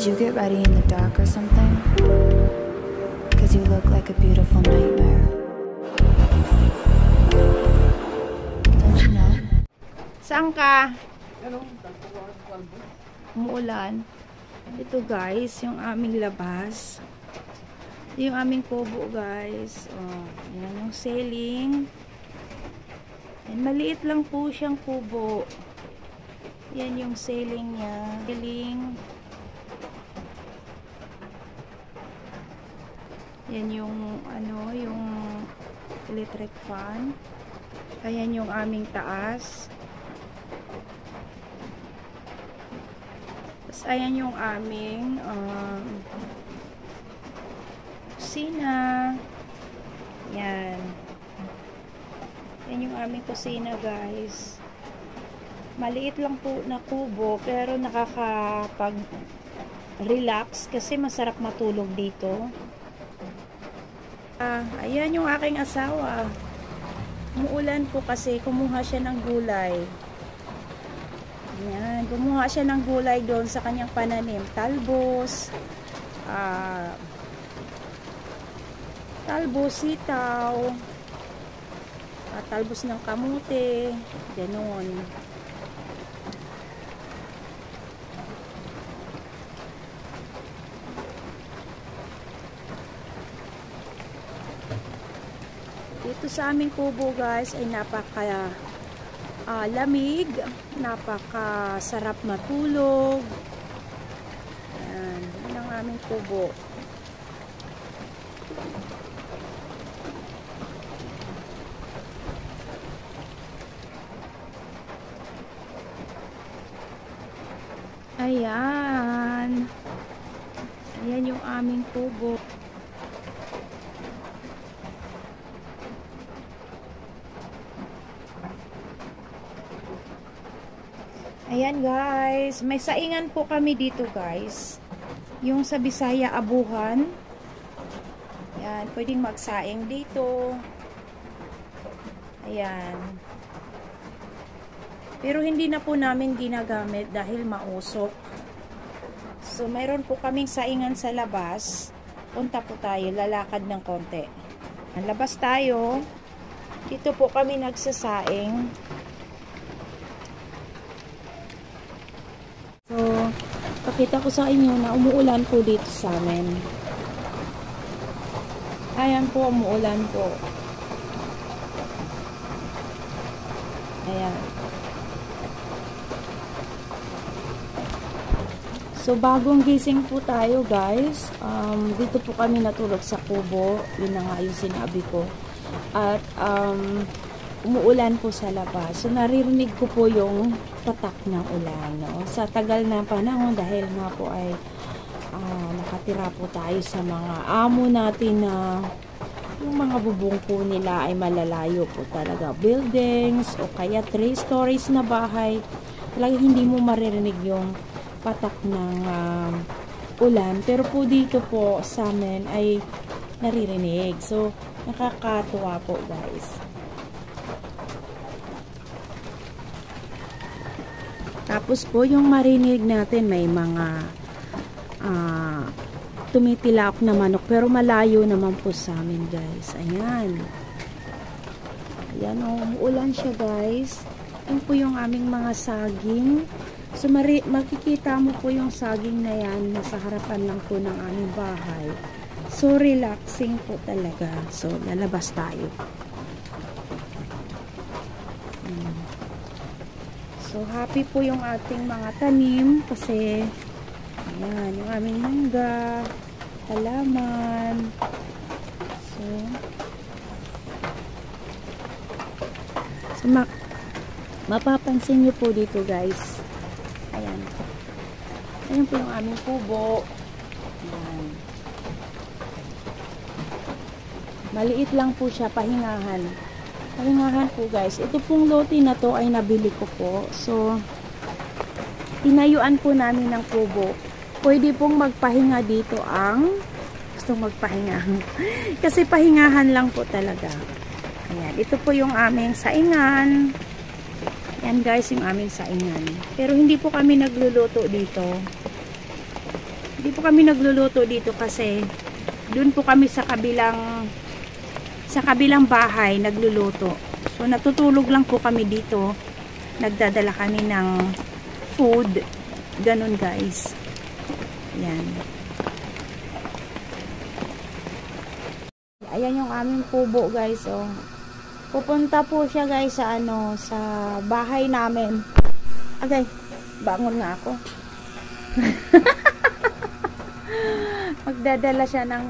Did you get ready in the dark or something? Cause you look like a beautiful nightmare. Don't you know? Saan ka? Umuulan. Ito guys, yung aming labas. Ito yung aming kubo guys. Oh, yan yung ceiling. And maliit lang po siyang kubo. Yan yung ceiling niya. Ceiling. Yan yung ano, yung electric fan. Ayan yung aming taas. Tapos ayan yung aming kusina. Yan. Yan yung aming kusina guys. Maliit lang po na kubo pero nakakapag-relax kasi masarap matulog dito. Ayan yung aking asawa. Umuulan po kasi kumuha siya ng gulay. Ayan, kumuha siya ng gulay doon sa kanyang pananim. Talbos, sitaw, talbos ng kamote, ganoon. Dito sa aming kubo guys ay napaka lamig, napaka sarap matulog. Ayan, yan ang aming kubo. Ayan. Ayan yung aming kubo. Ayan guys, may saingan po kami dito guys. Yung sa Bisaya abuhan. Ayan, pwedeng magsaing dito. Ayan. Pero hindi na po namin ginagamit dahil mausok. So, mayroon po kaming saingan sa labas. Punta po tayo, lalakad ng konti. Ang labas tayo. Dito po kami nagsasaing. So, pakita ko sa inyo na umuulan po dito sa amin. Ayan po, umuulan po. Ayan. So, bagong gising po tayo guys. Dito po kami natulog sa kubo. Yun na nga yung sinabi ko. At, umuulan po sa labas. So, naririnig ko po yung tatak ng ulan. No? Sa tagal na panahon, dahil nga po ay nakatira po tayo sa mga amo natin na yung mga bubong po nila ay malalayo po talaga. Buildings o kaya 3 stories na bahay. Talaga hindi mo maririnig yung patak ng ulan. Pero po dito po sa amin ay naririnig. So, nakakatuwa po guys. Tapos po yung marinig natin may mga tumitilak na manok pero malayo naman po sa amin guys. Ayan. Ayan o, umuulan siya guys. Yan po yung aming mga saging. So makikita mo po yung saging na yan nasa harapan lang po ng aming bahay. So relaxing po talaga. So lalabas tayo. So, happy po yung ating mga tanim kasi ayan, yung aming mangga, halaman. So mapapansin nyo po dito guys. Ayan. Ayan po yung aming kubo. Ayan. Maliit lang po siya, pahingahan. Pahingahan po guys. Ito pong lote na to ay nabili ko po. So, tinayuan po namin ng kubo. Pwede pong magpahinga dito ang gustong magpahinga. Kasi pahingahan lang po talaga. Ayan. Ito po yung aming saingan. Yan guys, yung aming saingan. Pero hindi po kami nagluluto dito. Hindi po kami nagluluto dito kasi doon po kami sa kabilang bahay nagluluto. So natutulog lang po kami dito. Nagdadala kami ng food. Ganun guys. Yan. Ayan yung aming kubo guys. Oh. Pupunta po siya guys sa sa bahay namin. Okay, bangon nga ako. Magdadala siya ng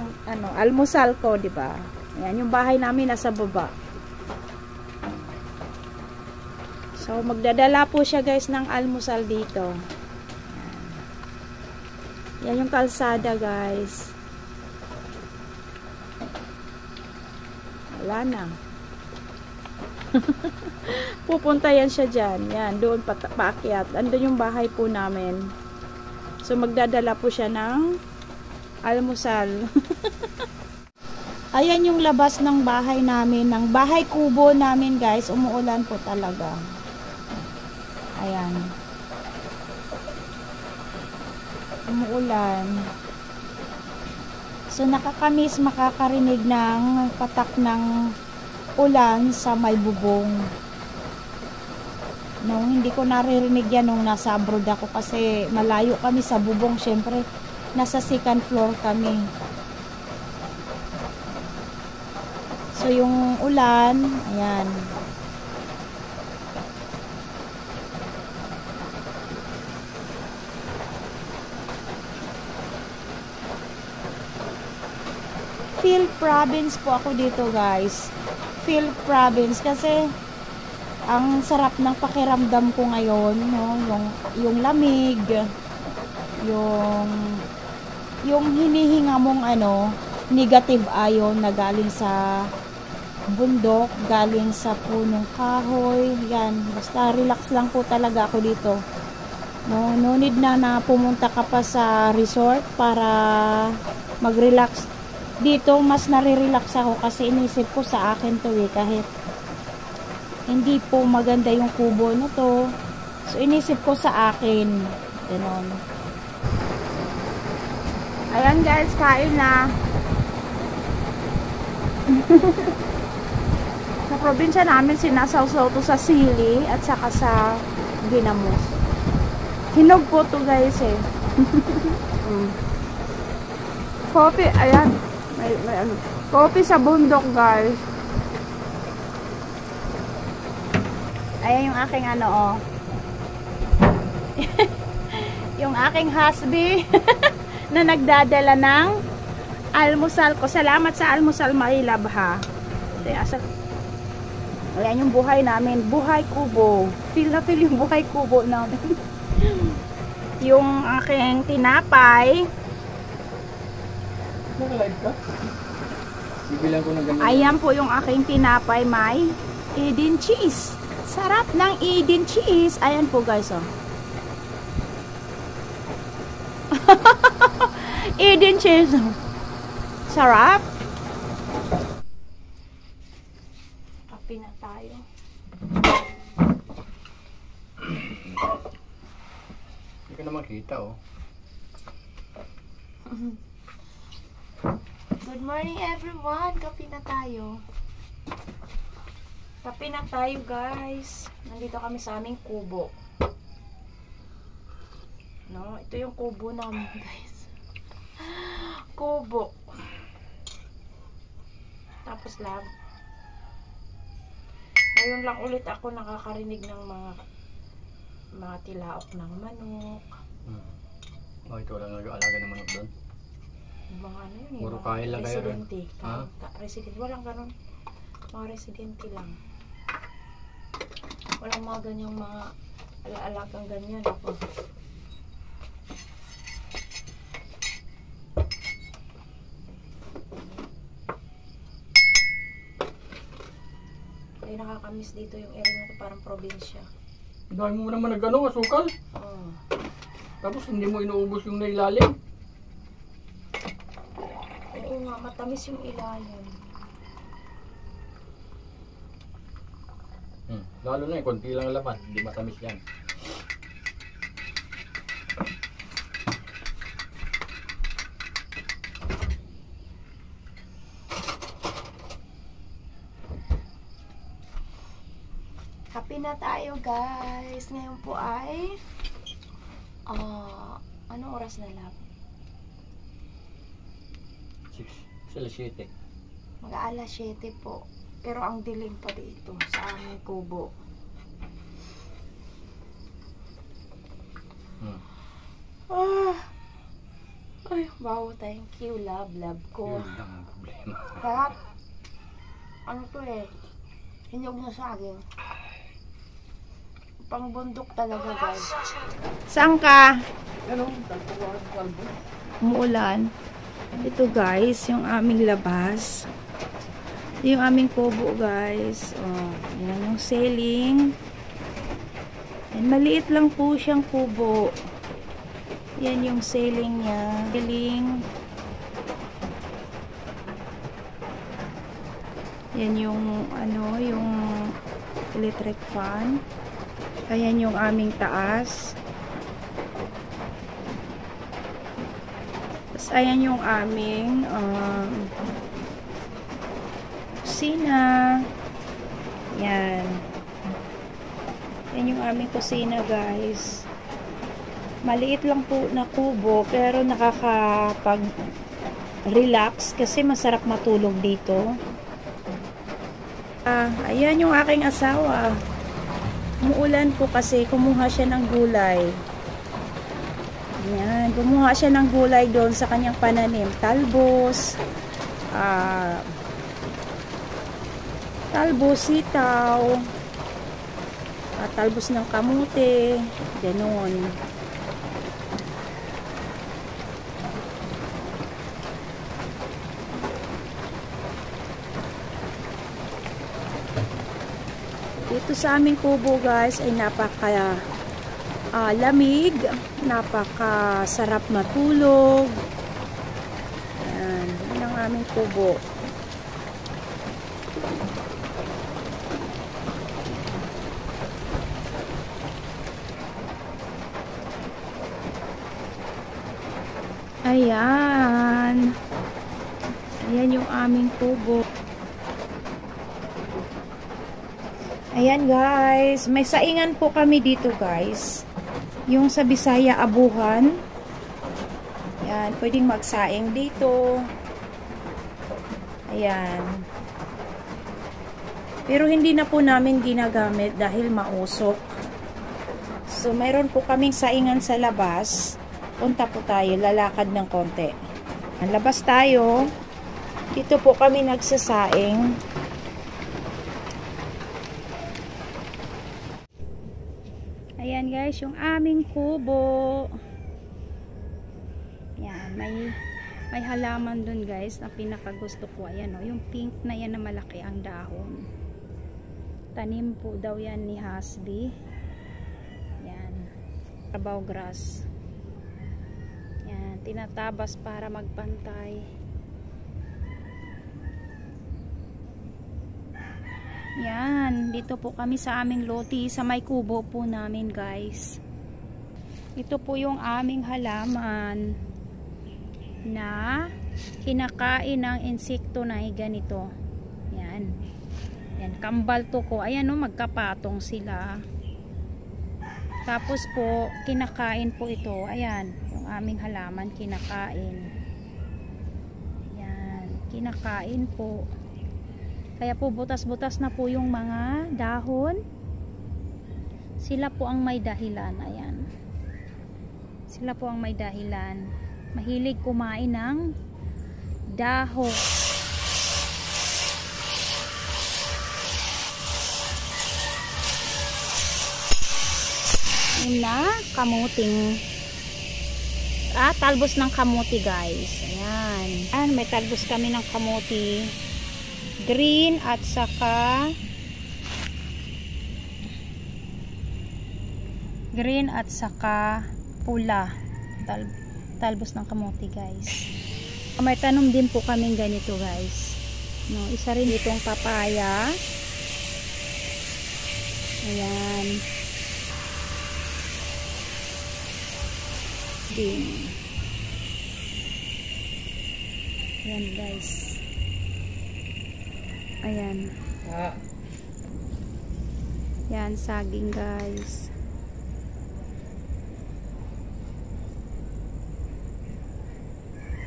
almusal ko, di ba? Ayan, yung bahay namin nasa baba. So, magdadala po siya guys ng almusal dito. Yan yung kalsada guys. Wala na. Pupunta yan siya dyan. Yan, doon paakyat. Andun yung bahay po namin. So, magdadala po siya ng almusal. Ayan yung labas ng bahay namin. Ng bahay kubo namin guys. Umuulan po talaga. Ayan. Umuulan. So, nakakamiss makakarinig ng patak ng ulan sa may bubong. Hindi ko naririnig yan nung nasa abroad ako kasi malayo kami sa bubong. Syempre, nasa second floor kami. So, yung ulan, ayan. Phil Province po ako dito guys. Phil Province kasi ang sarap ng pakiramdam ko ngayon, no? Yung lamig, yung hinihinga mong negative ion na galing sa bundok, galing sa punong kahoy. Yan, basta relax lang po talaga ako dito. No need na pumunta ka pa sa resort para mag-relax. Dito mas nare-relax ako kasi inisip ko sa akin to kahit hindi po maganda yung kubo na to. So inisip ko sa akin. Ganon. Ayan guys, kain na. Sa probinsya namin sinasawsaw to sa sili at saka sa ginamos. Hinog po to guys eh. Coffee, ayan. May coffee sa bundok guys. Ayan yung aking yung aking husband na nagdadala ng almusal ko. Salamat sa almusal, my love ha. Ayan yung buhay namin. Buhay kubo. Feel na feel yung buhay kubo namin. Yung aking tinapay. Naka-live ka? Bibilang ko ng ganyan. Ayan po yung aking tinapay, may Eden cheese. Sarap ng Eden cheese. Ayan po guys, oh. Eden cheese. Sarap. Kape na tayo. Hindi ka na makita, oh. Good morning everyone. Kape na tayo. Kape na tayo guys. Nandito kami sa aming kubo. No, ito yung kubo namin guys. Kubo. Tapos lab. Ngayon lang ulit ako nakakarinig ng mga tilaok ng manok. Oh, ito lang nag-aalaga ng manok doon. Mga yun Puro kain lang kayo rin. Residente. Ha? Residente. Walang ganun. Mga residente lang. Walang mga ganyang mga alaalagang ganyan. Ako. Ay, nakakamiss dito yung area na to, parang probinsya. Dahil mo naman nag-ano, asukal. Oh. Tapos hindi mo inuubos yung nailalim. Oo nga, matamis yung ilalim. Lalo na konti lang laman, hindi matamis yan. Kape na tayo, guys. Ngayon po ay anong oras na lang? 6:07. Mag-aalas 7 po. Pero ang dilim pa dito sa aming kubo. Ay, wow, thank you, love ko. Yun lang ang problema. Sarap. Ano to eh? Hinog na saging. Pangbundok talaga, guys. Saan ka? Ano? Kalbo. Umuulan. Ito, guys, yung aming labas. Yung aming kubo, guys. Oh, yan yung ceiling. Yan, maliit lang po siyang kubo. Yan yung ceiling niya. Ceiling. Yan yung yung electric fan. Ayan yung aming taas. Tapos ayan yung aming kusina. Yan. Yan yung aming kusina, guys. Maliit lang po na kubo, pero nakakapag-relax kasi masarap matulog dito. Ayan yung aking asawa. Umuulan po kasi kumuha siya ng gulay. Ayan, kumuha siya ng gulay doon sa kanyang pananim. Talbos, sitaw, talbos ng kamote, ganoon. Dito sa aming kubo, guys, ay napaka lamig, napaka sarap matulog. Ayan, yan ang aming kubo. Ayan. Ayan yung aming kubo. Ayan, guys. May saingan po kami dito, guys. Yung sa Bisaya, abuhan. Ayan. Pwedeng magsaing dito. Ayan. Pero hindi na po namin ginagamit dahil mausok. So, mayroon po kaming saingan sa labas. Punta po tayo. Lalakad ng konti. Ang labas tayo. Dito po kami nagsasaing. Ayan, guys, yung aming kubo. Yan, may halaman dun, guys, na pinakagusto ko. Ayan, yung pink na yan na malaki ang dahon. Tanim po daw yan ni Hasbi. Yan, trabaw grass. Yan, tinatabas para magpantay. Yan, dito po kami sa aming loti, sa may kubo po namin, guys. Ito po yung aming halaman na kinakain ng insekto na ganito. Yan. Yan, kambal to ko. Ayan, no, magkapatong sila. Tapos po, kinakain po ito. Ayan, yung aming halaman kinakain. Yan, kinakain po. Kaya po butas-butas na po yung mga dahon. Sila po ang may dahilan. Ayan. Sila po ang may dahilan. Mahilig kumain ng dahon. Yun na, kamuting. Talbos ng kamuti, guys. Ayan. Ayan, may talbos kami ng kamuti. Green at saka pula. Talbos ng kamote, guys. May tanom din po kaming ganito, guys. No, isa rin itong papaya. Ayan. Din. Ayan, guys. Ayan. Yan, saging guys.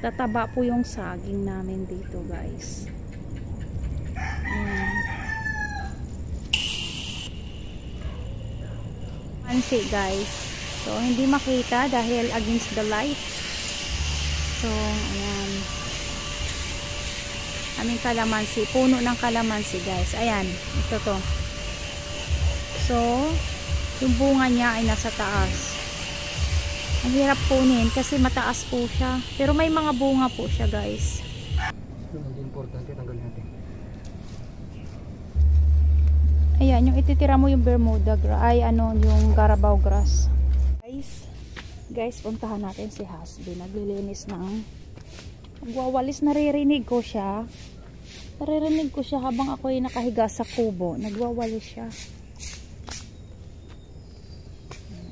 Tataba po yung saging namin dito guys. Pansi guys. So, hindi makita dahil against the light. So, ayan. Aming kalamansi. Puno ng kalamansi guys. Ayan. Ito to. So, yung bunga niya ay nasa taas. Ang hirap punin kasi mataas po siya. Pero may mga bunga po siya guys. Yung hindi importante, tanggalin natin. Ayan, yung ititira mo yung Bermuda grass. Ay, ano, yung Carabao grass. Guys, puntahan natin si Hasbi. Naglilinis ng nagwawalis. Naririnig ko siya. Naririnig ko siya habang ako ay nakahiga sa kubo. Nagwawalis siya.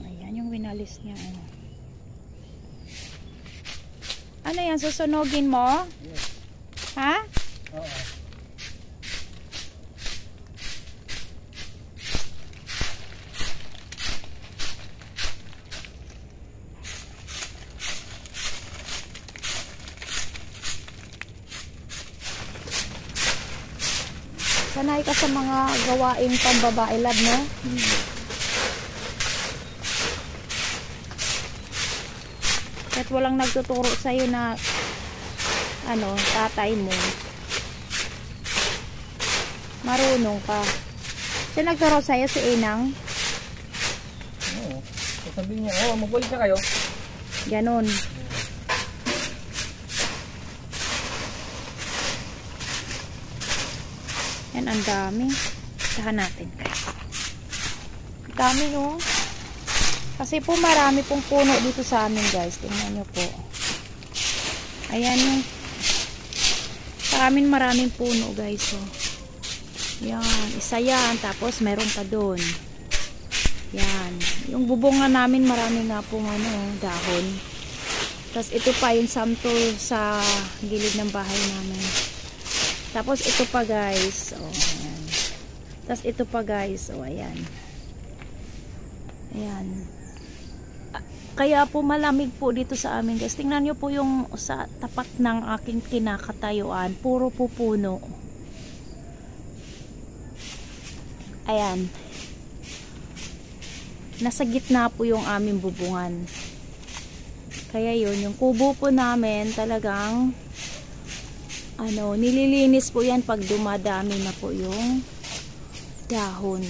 Ayan, yung winalis niya. Ano yan? Susunogin mo? Yes. Ha? Oo. Sanay ka sa mga gawaing pambabae lab, no? Kahit walang nagtuturo sa'yo na ano, tatay mo. Marunong ka. Siya nagturo sa'yo si Inang? Oo. Sabihin niya, oh, mag-balik na kayo. Ganon. Yan, ang dami. Tahan natin. Ang dami, no? Kasi po marami pong puno dito sa amin, guys. Tingnan nyo po. Ayan yung sa amin maraming puno, guys. So, yan. Isa yan. Tapos meron pa doon. Yan. Yung bubonga namin marami nga pong ano, dahon. Tapos ito pa yung samtol sa gilid ng bahay namin. Tapos ito pa guys. Oh, ayan. Tapos ito pa guys. Oh, ayan. Ayan. Kaya po malamig po dito sa amin guys. Tingnan nyo po yung sa tapat ng aking kinakatayuan. Puro po puno. Ayan. Nasa gitna po yung aming bubungan. Kaya yun, yung kubo po namin talagang ano, nililinis po yan pag dumadami na po yung dahon.